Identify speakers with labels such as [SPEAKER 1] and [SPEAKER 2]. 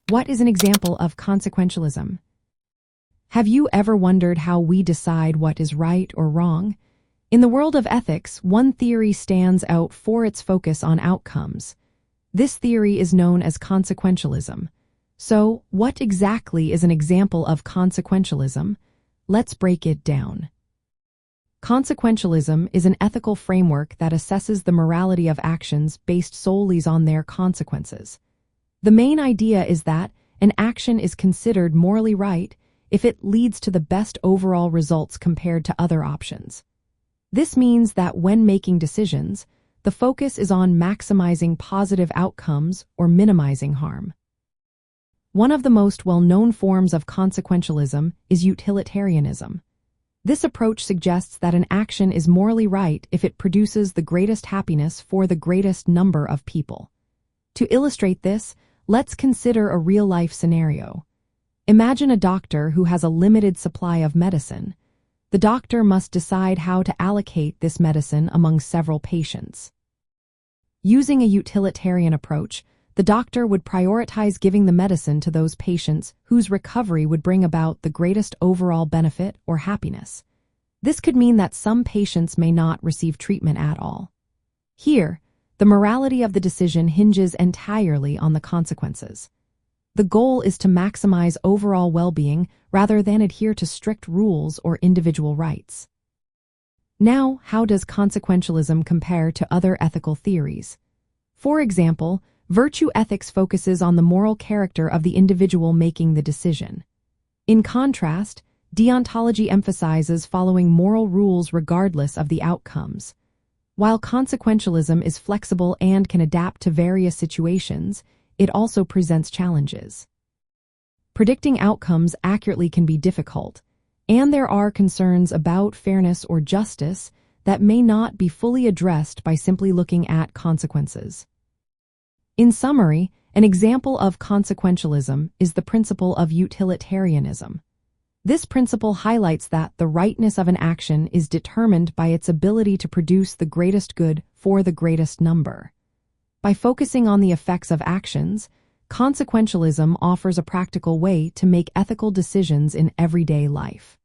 [SPEAKER 1] What is an example of consequentialism? Have you ever wondered how we decide what is right or wrong? In the world of ethics, one theory stands out for its focus on outcomes. This theory is known as consequentialism. So, what exactly is an example of consequentialism? Let's break it down. Consequentialism is an ethical framework that assesses the morality of actions based solely on their consequences. The main idea is that an action is considered morally right if it leads to the best overall results compared to other options. This means that when making decisions, the focus is on maximizing positive outcomes or minimizing harm. One of the most well-known forms of consequentialism is utilitarianism. This approach suggests that an action is morally right if it produces the greatest happiness for the greatest number of people. To illustrate this, let's consider a real-life scenario. Imagine a doctor who has a limited supply of medicine. The doctor must decide how to allocate this medicine among several patients. Using a utilitarian approach, the doctor would prioritize giving the medicine to those patients whose recovery would bring about the greatest overall benefit or happiness. This could mean that some patients may not receive treatment at all. Here, the morality of the decision hinges entirely on the consequences. The goal is to maximize overall well-being rather than adhere to strict rules or individual rights. Now, how does consequentialism compare to other ethical theories? For example, virtue ethics focuses on the moral character of the individual making the decision. In contrast, deontology emphasizes following moral rules regardless of the outcomes. While consequentialism is flexible and can adapt to various situations, it also presents challenges. Predicting outcomes accurately can be difficult, and there are concerns about fairness or justice that may not be fully addressed by simply looking at consequences. In summary, an example of consequentialism is the principle of utilitarianism. This principle highlights that the rightness of an action is determined by its ability to produce the greatest good for the greatest number. By focusing on the effects of actions, consequentialism offers a practical way to make ethical decisions in everyday life.